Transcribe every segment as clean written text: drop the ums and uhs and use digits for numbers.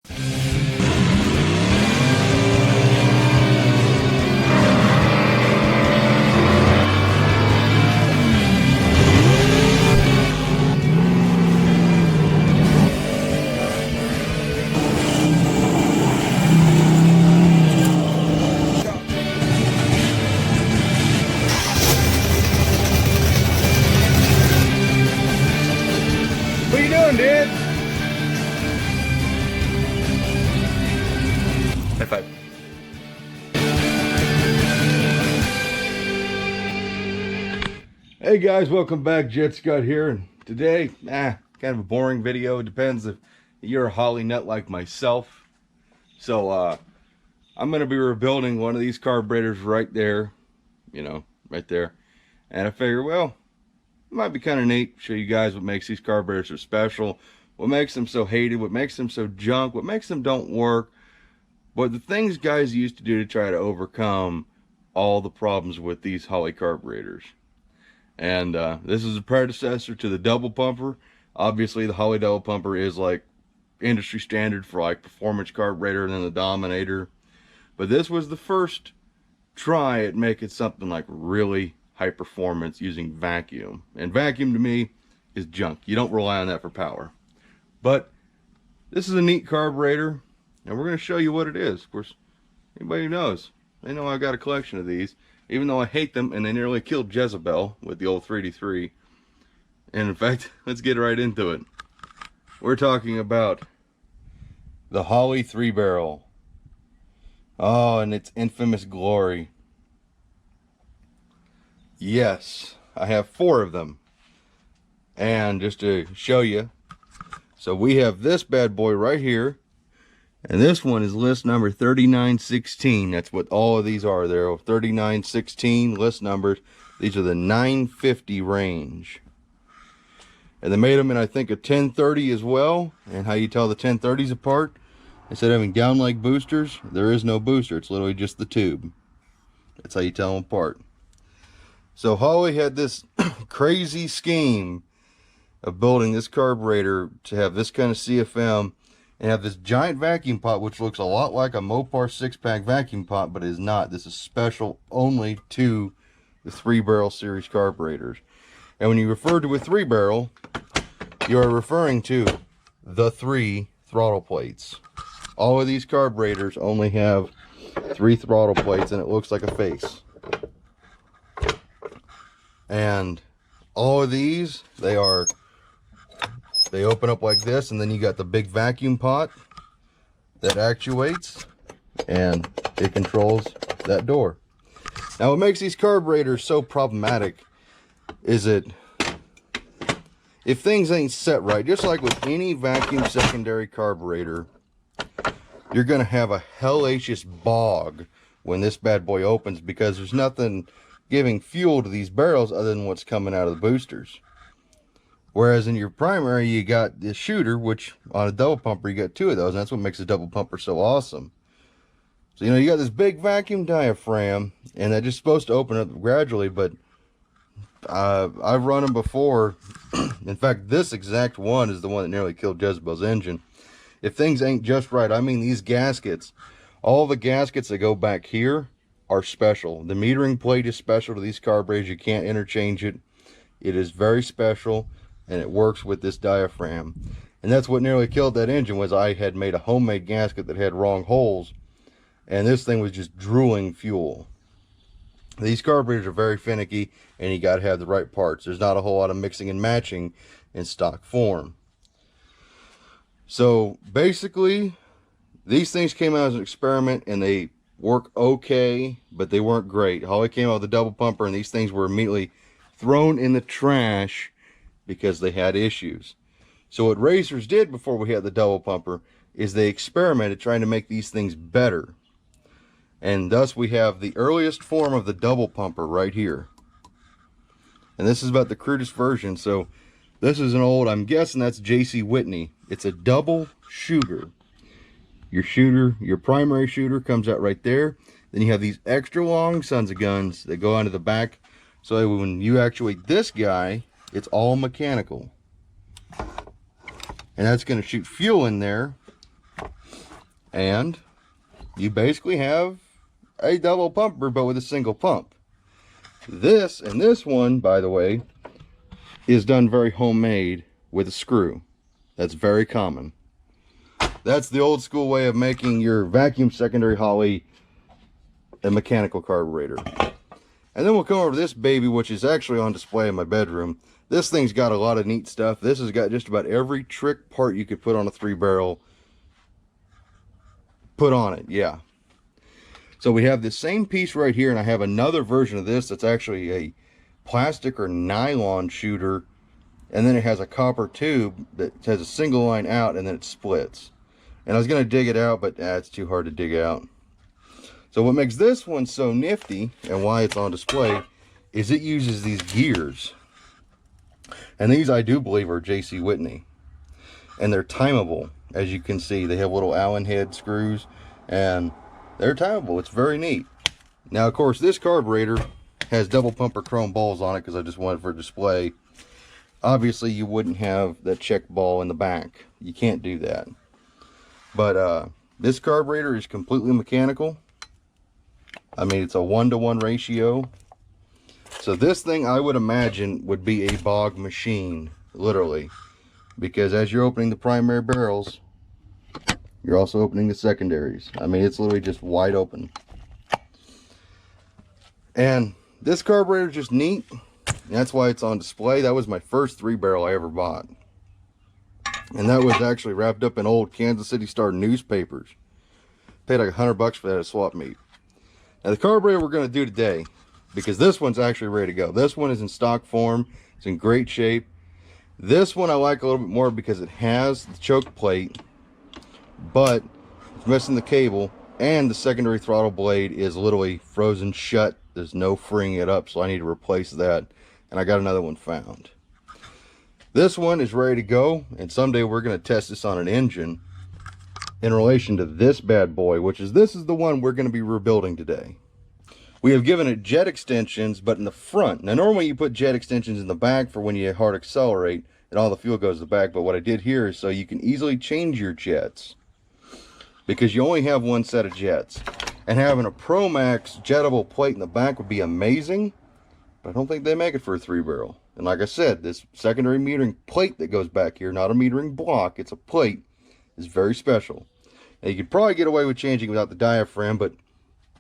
What are you doing, dude? High five. Hey guys, welcome back. Jet Scott here, and today, kind of a boring video. It depends if you're a Holley nut like myself. So, I'm going to be rebuilding one of these carburetors right there, right there. And I figure, well, it might be kind of neat to show you guys what makes these carburetors so special, what makes them so hated, what makes them so junk, what makes them don't work, but the things guys used to do to try to overcome all the problems with these Holley carburetors. And this is a predecessor to the double pumper. Obviously, the Holley double pumper is like industry standard for like performance carburetor and then the Dominator. But this was the first try at making something like really high performance using vacuum. And vacuum to me is junk. You don't rely on that for power. But this is a neat carburetor, and we're going to show you what it is. Of course, anybody who knows, they know I've got a collection of these, even though I hate them and they nearly killed Jezebel with the old 3D3. And in fact, let's get right into it. We're talking about the Holley 3-barrel. Oh, and its infamous glory. Yes, I have 4 of them. And just to show you, so we have this bad boy right here, and this one is list number 3916. That's what all of these are. There 3916 list numbers. These are the 950 range, and they made them in, I think, a 1030 as well. And how you tell the 1030s apart, instead of having down leg boosters, there is no booster. It's literally just the tube. That's how you tell them apart. So Holley had this crazy scheme of building this carburetor to have this kind of CFM and have this giant vacuum pot, which looks a lot like a Mopar 6-pack vacuum pot, but is not. This is special only to the 3-barrel series carburetors. And when you refer to a 3-barrel, you are referring to the 3 throttle plates. All of these carburetors only have 3 throttle plates, and it looks like a face. And all of these, they open up like this, and then you got the big vacuum pot that actuates, and it controls that door. Now, what makes these carburetors so problematic is that if things ain't set right, just like with any vacuum secondary carburetor, you're going to have a hellacious bog when this bad boy opens, because there's nothing giving fuel to these barrels other than what's coming out of the boosters. Whereas in your primary, you got the shooter, which on a double pumper, you got 2 of those, and that's what makes a double pumper so awesome. So, you got this big vacuum diaphragm, and they're just supposed to open up gradually, but I've run them before. In fact, this exact one is the one that nearly killed Jezebel's engine. If things ain't just right, I mean, these gaskets, all the gaskets that go back here are special. The metering plate is special to these carburetors. You can't interchange it. It is very special, and it works with this diaphragm. And that's what nearly killed that engine, was I had made a homemade gasket that had wrong holes, and this thing was just drooling fuel. These carburetors are very finicky, and you got to have the right parts. There's not a whole lot of mixing and matching in stock form. So basically, these things came out as an experiment, and they work okay, but they weren't great. Holley came out with a double pumper, and these things were immediately thrown in the trash because they had issues. So what racers did before we had the double pumper is they experimented trying to make these things better. And thus we have the earliest form of the double pumper right here. And this is about the crudest version. So this is an old, I'm guessing that's J.C. Whitney. It's a double shooter. Your primary shooter comes out right there. Then you have these extra long sons of guns that go onto the back. So when you actuate this guy, it's all mechanical. And that's going to shoot fuel in there. And you basically have a double pumper, but with a single pump. This and this one, by the way, is done very homemade with a screw. That's very common. That's the old school way of making your vacuum secondary Holley a mechanical carburetor. And then we'll come over to this baby, which is actually on display in my bedroom. This thing's got a lot of neat stuff. This has got just about every trick part you could put on a 3-barrel put on it. Yeah. So we have this same piece right here, and I have another version of this that's actually a plastic or nylon shooter, and then it has a copper tube that has a single line out, and then it splits. And I was going to dig it out, but it's too hard to dig out. So what makes this one so nifty, and why it's on display, is it uses these gears. And these, I do believe, are J.C. Whitney. And they're timeable. As you can see, they have little Allen head screws, and they're timeable. It's very neat. Now, of course, this carburetor has double pumper chrome balls on it because I just want it for display. Obviously, you wouldn't have that check ball in the back. You can't do that. But this carburetor is completely mechanical. I mean, it's a 1-to-1 ratio. So this thing, I would imagine, would be a bog machine, literally. Because as you're opening the primary barrels, you're also opening the secondaries. I mean, it's literally just wide open. And this carburetor is just neat. That's why it's on display. That was my first 3-barrel I ever bought. And that was actually wrapped up in old Kansas City Star newspapers. Paid like $100 for that at swap meet. Now the carburetor we're going to do today, because this one's actually ready to go. This one is in stock form. It's in great shape. This one I like a little bit more because it has the choke plate, but it's missing the cable, and the secondary throttle blade is literally frozen shut. There's no freeing it up, so I need to replace that. And I got another one found. This one is ready to go, and someday we're going to test this on an engine in relation to this bad boy, this is the one we're going to be rebuilding today. We have given it jet extensions, but in the front. Now, normally you put jet extensions in the back for when you hard accelerate and all the fuel goes to the back, but what I did here is so you can easily change your jets, because you only have one set of jets. And having a Pro Max jettable plate in the back would be amazing, but I don't think they make it for a 3-barrel. And like I said, this secondary metering plate that goes back here, not a metering block, it's a plate, is very special. Now, you could probably get away with changing without the diaphragm, but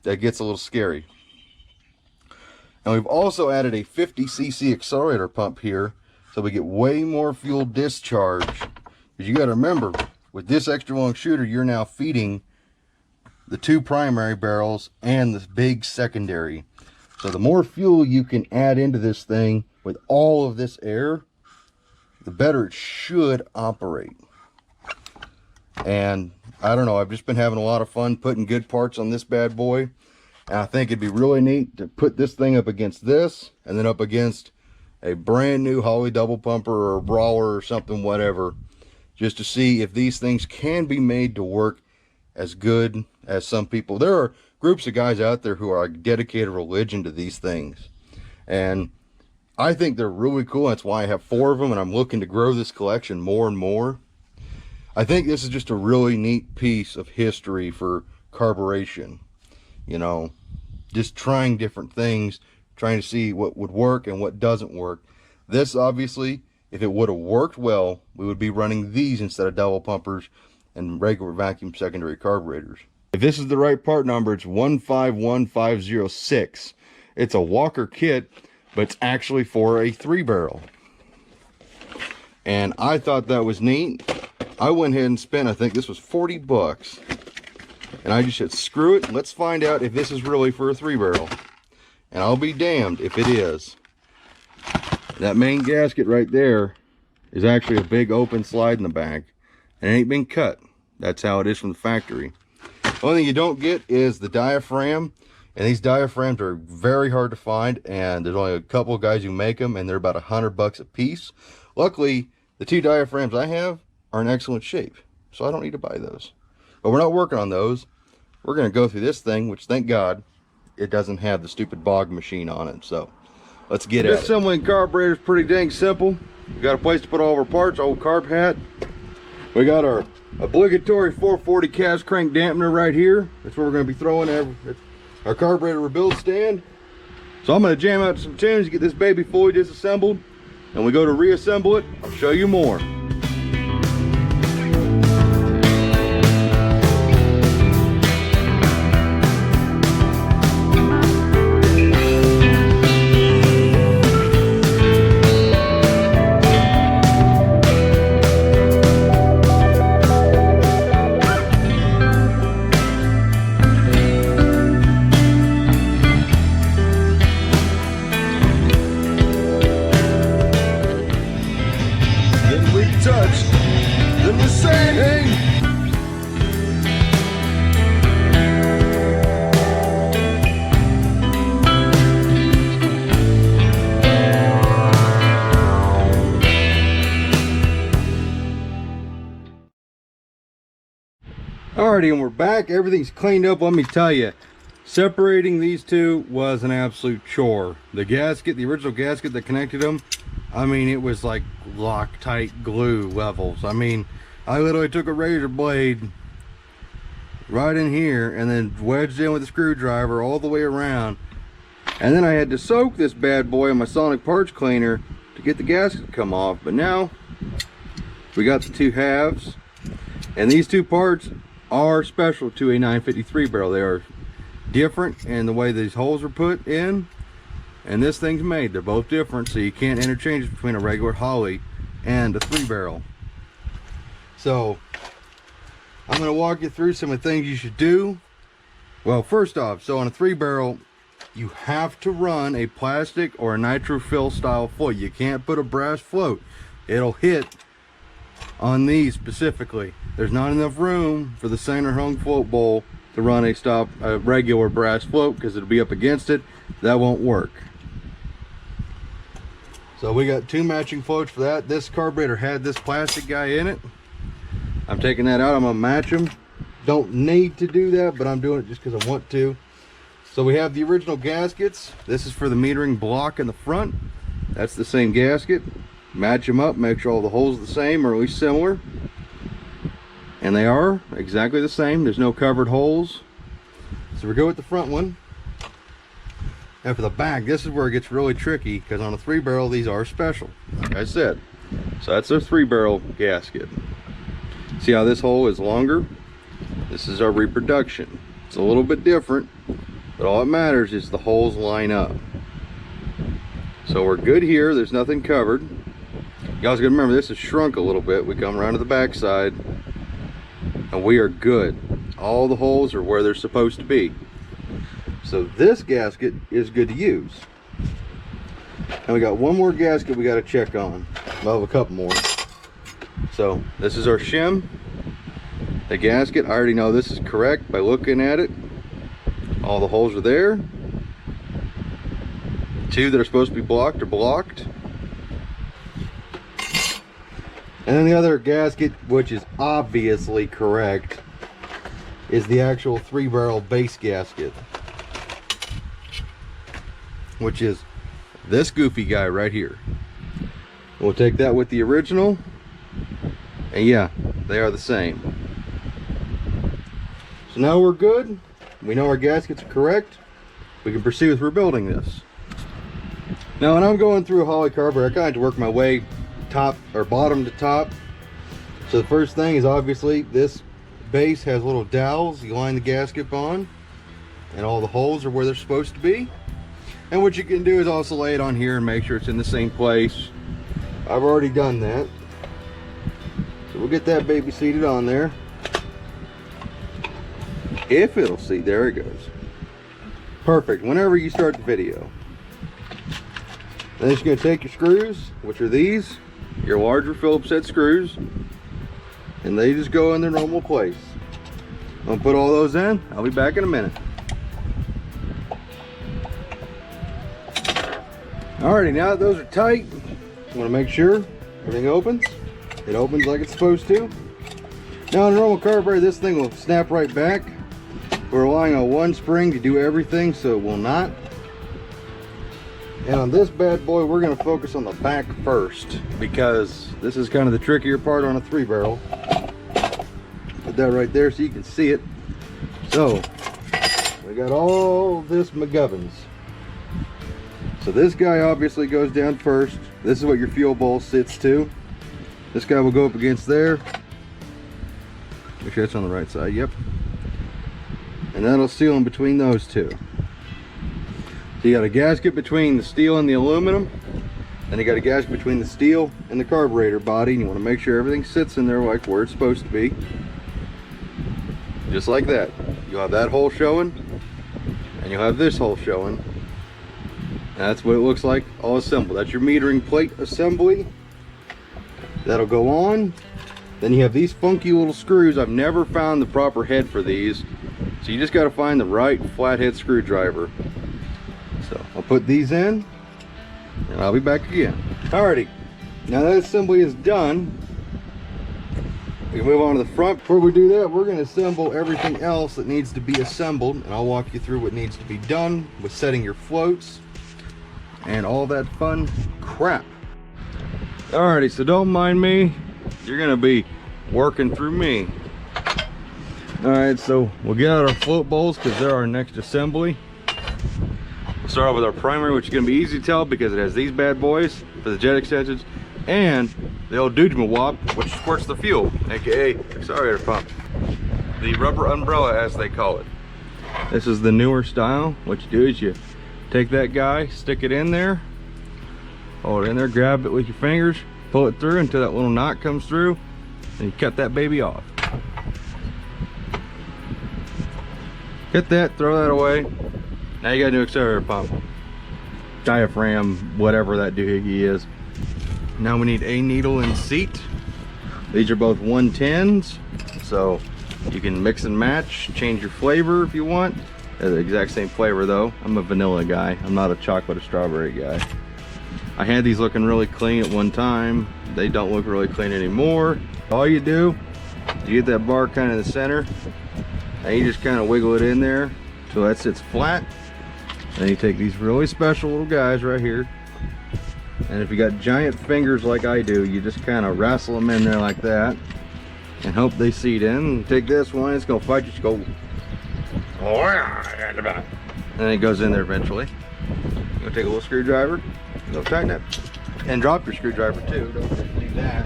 that gets a little scary. And we've also added a 50cc accelerator pump here, so we get way more fuel discharge. Because you got to remember, with this extra long shooter, you're now feeding the 2 primary barrels and the big secondary. So the more fuel you can add into this thing with all of this air, the better it should operate. And I don't know, I've just been having a lot of fun putting good parts on this bad boy. And I think it'd be really neat to put this thing up against this, and then up against a brand new Holley double pumper or a brawler or something, whatever, just to see if these things can be made to work as good as some people. There are groups of guys out there who are like dedicated religion to these things, and I think they're really cool. That's why I have 4 of them, and I'm looking to grow this collection more and more. I think this is just a really neat piece of history for carburation. You know, just trying different things, trying to see what would work and what doesn't work. This, obviously, if it would have worked well, we would be running these instead of double pumpers and regular vacuum secondary carburetors. If this is the right part number, it's 151506. It's a Walker kit, but it's actually for a 3-barrel. And I thought that was neat. I went ahead and spent, I think this was 40 bucks. And I just said, screw it, let's find out if this is really for a 3-barrel. And I'll be damned if it is. That main gasket right there is actually a big open slide in the back. And it ain't been cut. That's how it is from the factory. The only thing you don't get is the diaphragm. And these diaphragms are very hard to find. And there's only a couple of guys who make them. And they're about $100 a piece. Luckily, the 2 diaphragms I have are in excellent shape, so I don't need to buy those. But we're not working on those. We're going to go through this thing, which, thank God, it doesn't have the stupid bog machine on it. So let's get at it. Assembling carburetor is pretty dang simple. We got a place to put all of our parts, old carb hat. We got our Obligatory 440 catz crank dampener right here. That's where we're going to be throwing our carburetor rebuild stand. So I'm going to jam out some tunes to get this baby fully disassembled. And we go to reassemble it. I'll show you more. Alrighty, and we're back. Everything's cleaned up. Let me tell you, separating these two was an absolute chore. The gasket, the original gasket that connected them, I mean, it was like Loctite glue levels. I mean, I literally took a razor blade right in here and then wedged in with a screwdriver all the way around. And then I had to soak this bad boy in my sonic parts cleaner to get the gasket to come off. But now we got the two halves, and these two parts are special to a 953 barrel. They are different in the way these holes are put in, and this thing's made. They're both different, so you can't interchange between a regular Holley and a 3 barrel. So I'm going to walk you through some of the things you should do. Well, first off, so on a 3 barrel, you have to run a plastic or a nitro-fill style float. You can't put a brass float. It'll hit on these specifically. There's not enough room for the center hung float bowl to run a regular brass float, because it'll be up against it. That won't work. So we got two matching floats for that. This carburetor had this plastic guy in it. I'm taking that out. I'm gonna match them. Don't need to do that, but I'm doing it just because I want to. So we have the original gaskets. This is for the metering block in the front. That's the same gasket. Match them up, make sure all the holes are the same, or at least similar. And they are exactly the same. There's no covered holes. So we go with the front one. And for the back, this is where it gets really tricky, because on a 3 barrel, these are special, like I said. So that's their 3 barrel gasket. See how this hole is longer? This is our reproduction. It's a little bit different, but all that matters is the holes line up. So we're good here. There's nothing covered. You guys gotta remember, this is shrunk a little bit. We come around to the back side, and we are good. All the holes are where they're supposed to be. So this gasket is good to use. And we got one more gasket we got to check on. Well, a couple more. So this is our shim. The gasket, I already know this is correct by looking at it. All the holes are there. Two that are supposed to be blocked are blocked. And then the other gasket, which is obviously correct, is the actual 3 barrel base gasket, which is this goofy guy right here. We'll take that with the original, and yeah, they are the same. So now we're good. We know our gaskets are correct. We can proceed with rebuilding this. Now when I'm going through a Holley carburetor, I kind of have to work my way top or bottom to top. So the first thing is, obviously this base has little dowels. You line the gasket on, and all the holes are where they're supposed to be. And what you can do is also lay it on here and make sure it's in the same place. I've already done that. So we'll get that baby seated on there. If it'll seat, there it goes. Perfect, whenever you start the video. Then you're going to take your screws, which are these, your larger Phillips head screws, and they just go in their normal place. I'm going to put all those in. I'll be back in a minute. Alrighty, now that those are tight, you want to make sure everything opens. It opens like it's supposed to. Now on a normal carburetor, this thing will snap right back. We're relying on one spring to do everything, so it will not. And on this bad boy, we're going to focus on the back first, because this is kind of the trickier part on a 3 barrel. that right there so you can see it. So we got all this McGubbins. So this guy obviously goes down first. This is what your fuel bowl sits to. This guy will go up against there. Make sure it's on the right side. Yep. And that'll seal in between those two. So you got a gasket between the steel and the aluminum. Then you got a gasket between the steel and the carburetor body. And you want to make sure everything sits in there like where it's supposed to be. Just like that. You'll have that hole showing. And you'll have this hole showing. And that's what it looks like all assembled. That's your metering plate assembly. That'll go on. Then you have these funky little screws. I've never found the proper head for these. So you just got to find the right flathead screwdriver. So I'll put these in and I'll be back again. Alrighty, now that assembly is done, we can move on to the front. Before we do that, we're going to assemble everything else that needs to be assembled, and I'll walk you through what needs to be done with setting your floats and all that fun crap. Alrighty, so don't mind me. You're going to be working through me. Alright, so we'll get out our float bowls because they're our next assembly. We'll start off with our primary, which is going to be easy to tell because it has these bad boys for the jet extensions and the old Dujma-Wop, which squirts the fuel, aka accelerator pump. The rubber umbrella, as they call it. This is the newer style. What you do is you take that guy, stick it in there, hold it in there, grab it with your fingers, pull it through until that little knot comes through, and you cut that baby off. Get that, throw that away. Now you got a new accelerator pump, diaphragm, whatever that doohickey is. Now we need a needle and seat. These are both 110s, so you can mix and match, change your flavor if you want. They're the exact same flavor though. I'm a vanilla guy. I'm not a chocolate or strawberry guy. I had these looking really clean at one time. They don't look really clean anymore. All you do, you get that bar kind of in the center, and you just kind of wiggle it in there till that sits flat. Then you take these really special little guys right here, and if you got giant fingers like I do, you just kind of wrestle them in there like that and hope they seat in. Take this one, it's gonna fight you, just go, and then it goes in there eventually. You're gonna take a little screwdriver, go tighten it, and drop your screwdriver too. Don't just do that.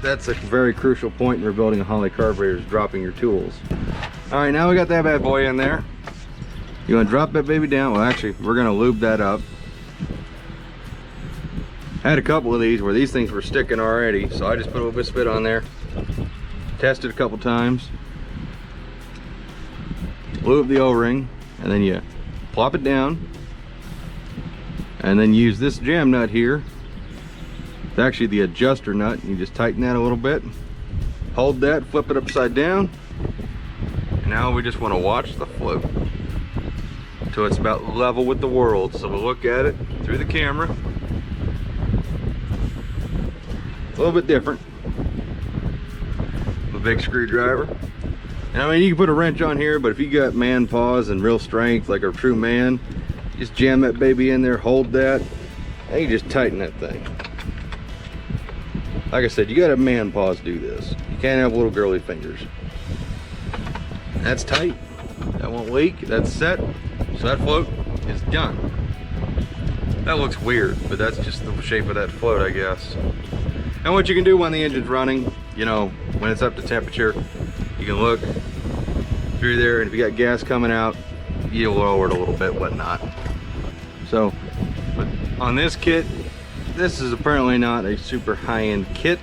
That's a very crucial point in rebuilding a Holley carburetor, is dropping your tools. All right, now we got that bad boy in there. You want to drop that baby down. Well, actually, we're going to lube that up. I had a couple of these where these things were sticking already, so I just put a little bit of spit on there, tested a couple times, lube the O-ring, and then you plop it down, and then use this jam nut here. It's actually the adjuster nut. You just tighten that a little bit, hold that, flip it upside down, and now we just want to watch the float till it's about level with the world. So we'll look at it through the camera. A little bit different. A big screwdriver. And I mean, you can put a wrench on here, but if you got man paws and real strength like a true man, just jam that baby in there, hold that, and you just tighten that thing. Like I said, you gotta have man paws to do this. You can't have little girly fingers. That's tight. That won't leak. That's set. So that float is done. That looks weird, but that's just the shape of that float, I guess. And what you can do when the engine's running, you know, when it's up to temperature, you can look through there, and if you got gas coming out, you lower it a little bit, whatnot. So, but on this kit, this is apparently not a super high-end kit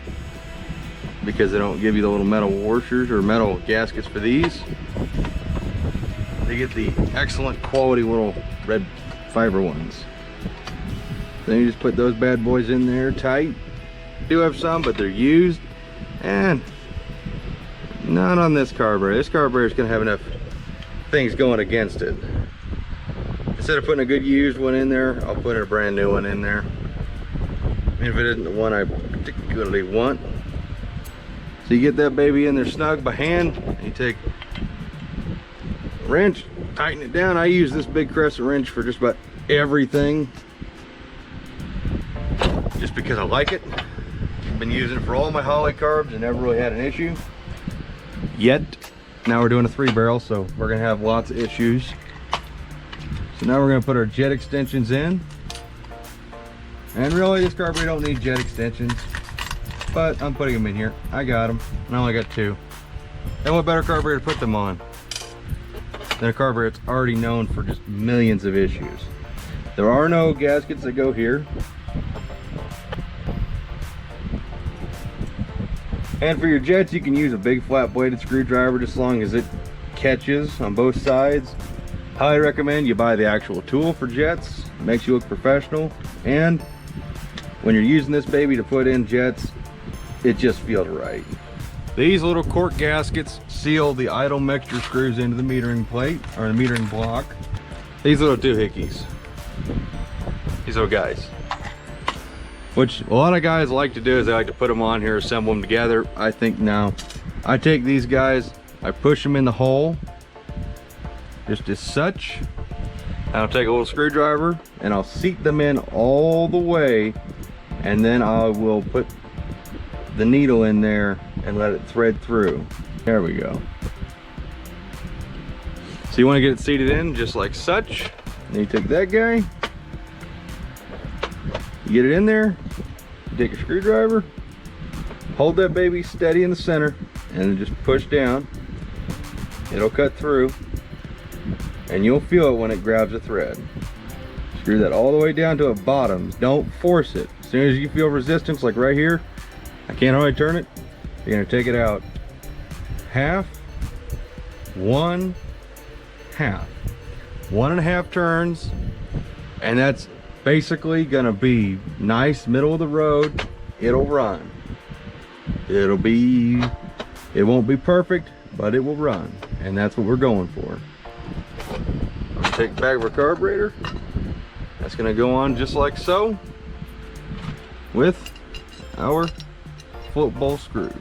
because they don't give you the little metal washers or metal gaskets for these. They get the excellent quality little red fiber ones. Then you just put those bad boys in there tight. Do have some, but they're used, and not on this carburetor. This carburetor is going to have enough things going against it. Instead of putting a good used one in there, I'll put a brand new one in there. And if it isn't the one I particularly want. So you get that baby in there snug by hand, and you take a wrench, tighten it down. I use this big crescent wrench for just about everything, just because I like it. I've been using it for all my Holley carbs and never really had an issue. yet. Now we're doing a 3-barrel, so we're gonna have lots of issues. So now we're gonna put our jet extensions in. And really, this carburetor don't need jet extensions, but I'm putting them in here. I got them, and I only got 2. And what better carburetor to put them on than a carburetor that's already known for just millions of issues. There are no gaskets that go here. And for your jets, you can use a big flat bladed screwdriver just as long as it catches on both sides. Highly recommend you buy the actual tool for jets. It makes you look professional. And when you're using this baby to put in jets, it just feels right. These little cork gaskets seal the idle mixture screws into the metering plate, or the metering block. These little doohickeys. These little guys. Which a lot of guys like to do is they like to put them on here, assemble them together. I think no. I take these guys, I push them in the hole, just as such. I'll take a little screwdriver and I'll seat them in all the way, and then I will put the needle in there and let it thread through. There we go. So you want to get it seated in just like such. And you take that guy, you get it in there, you take a screwdriver, hold that baby steady in the center, and then just push down. It'll cut through, and you'll feel it when it grabs a thread. Screw that all the way down to the bottom. Don't force it. As soon as you feel resistance, like right here, I can't hardly turn it, you're gonna take it out. Half, 1, half. 1.5 turns, and that's basically gonna be nice middle of the road. It'll run. It won't be perfect, but it will run, and that's what we're going for. I'm gonna take the back of our carburetor. That's gonna go on just like so with our football screws.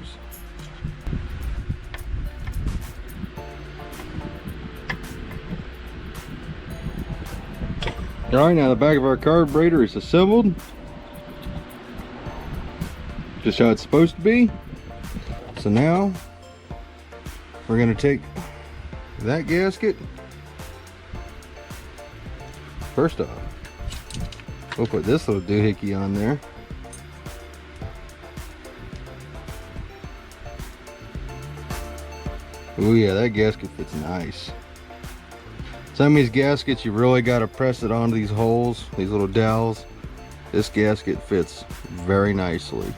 All right, now the back of our carburetor is assembled just how it's supposed to be. So now we're going to take that gasket. First off, we'll put this little doohickey on there. Oh yeah, that gasket fits nice. Some of these gaskets, you really got to press it onto these holes, these little dowels. This gasket fits very nicely.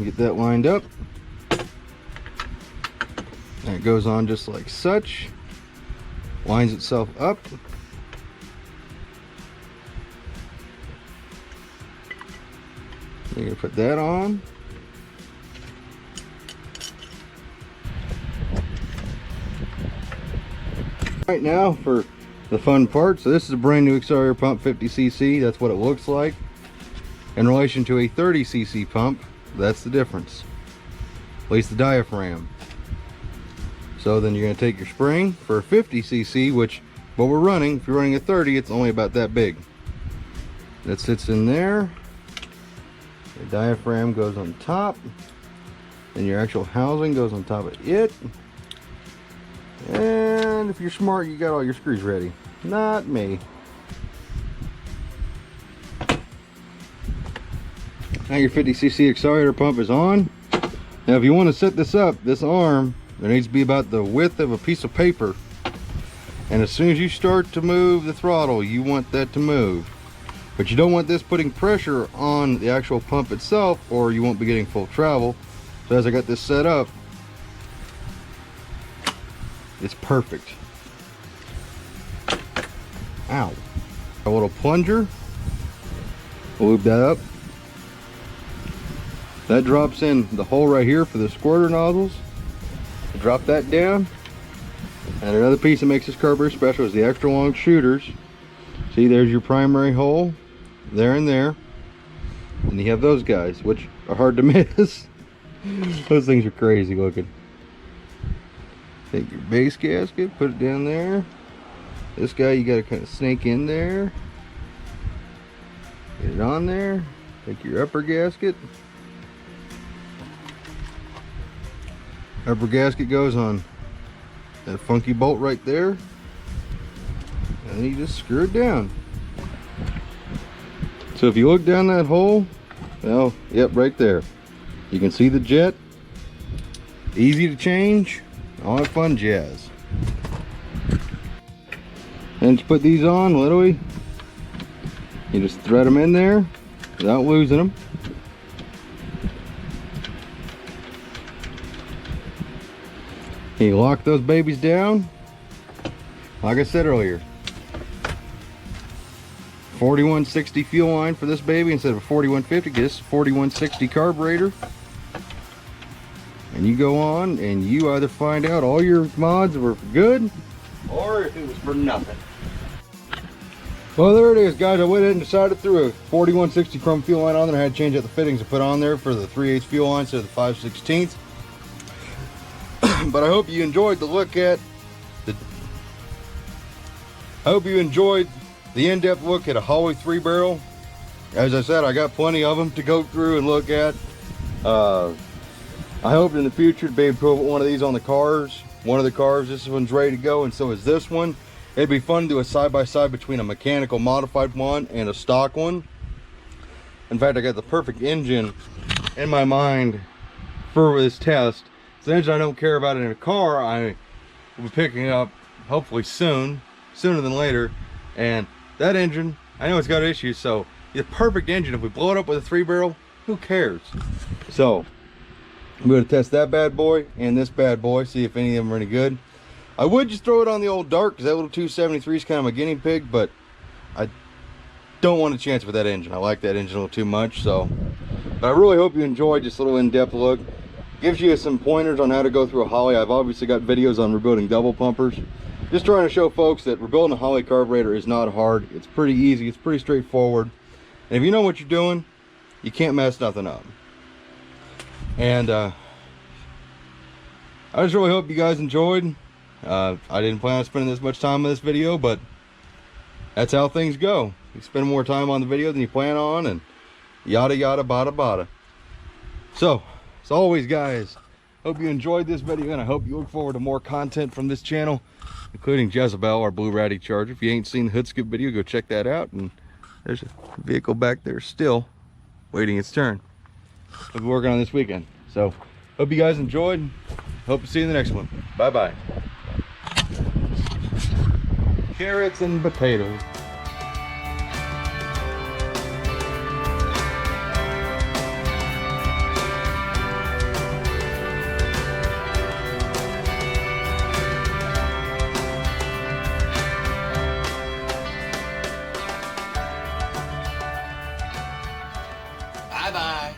Get that lined up. And it goes on just like such. Lines itself up. You're gonna put that on. Right now for the fun part. So this is a brand new accelerator pump, 50cc. That's what it looks like. In relation to a 30cc pump, that's the difference. At least the diaphragm. So then you're going to take your spring for a 50cc, which what we're running, if you're running a 30, it's only about that big. That sits in there. The diaphragm goes on top. Then your actual housing goes on top of it. And if you're smart, you got all your screws ready. Not me. Now your 50cc accelerator pump is on. Now if you want to set this up, this arm, there needs to be about the width of a piece of paper. And as soon as you start to move the throttle, you want that to move. But you don't want this putting pressure on the actual pump itself, or you won't be getting full travel. So as I got this set up, it's perfect. Ow. A little plunger. We'll loop that up. That drops in the hole right here for the squirter nozzles. Drop that down. And another piece that makes this carburetor special is the extra long shooters. See, there's your primary hole. There and there. And you have those guys, which are hard to miss. Those things are crazy looking. Take your base gasket, put it down there. This guy you got to kind of snake in there. Get it on there. Take your upper gasket. Upper gasket goes on that funky bolt right there. And then you just screw it down. So if you look down that hole, well, yep, right there. You can see the jet. Easy to change. All that fun jazz. And you put these on, literally. You just thread them in there without losing them. You lock those babies down. Like I said earlier, 4160 fuel line for this baby instead of a 4150. Get this 4160 carburetor. And you go on and you either find out all your mods were good or if it was for nothing. Well, there it is, guys. I went ahead and decided threw a 4160 chrome fuel line on there. I had to change out the fittings to put on there for the 3/8 fuel line instead of the 5/16. But I hope you enjoyed the look at the. I hope you enjoyed the in-depth look at a Holley 3-barrel. As I said, I got plenty of them to go through and look at. I hope in the future to be able to put one of these on the cars. One of the cars, this one's ready to go, and so is this one. It'd be fun to do a side-by-side between a mechanical modified one and a stock one. In fact, I got the perfect engine in my mind for this test. It's an engine I don't care about in a car. I will be picking it up hopefully sooner than later. And that engine, I know it's got issues, so the perfect engine. If we blow it up with a 3-barrel, who cares? So I'm going to test that bad boy and this bad boy, see if any of them are any good. I would just throw it on the old dark because that little 273 is kind of a guinea pig, but I don't want a chance with that engine. I like that engine a little too much. So, but I really hope you enjoyed this little in-depth look. Gives you some pointers on how to go through a Holley. I've obviously got videos on rebuilding double pumpers. Just trying to show folks that rebuilding a Holley carburetor is not hard. It's pretty easy. It's pretty straightforward. And if you know what you're doing, you can't mess nothing up. And I just really hope you guys enjoyed. I didn't plan on spending this much time on this video, but that's how things go. You spend more time on the video than you plan on, and yada yada bada bada. So, as always, guys, hope you enjoyed this video, and I hope you look forward to more content from this channel, including Jezebel, our blue ratty Charger. If you ain't seen the hood skip video, go check that out. And there's a vehicle back there still waiting its turn. We'll be working on this weekend. So, hope you guys enjoyed. Hope to see you in the next one. Bye bye. Carrots and potatoes. Bye-bye.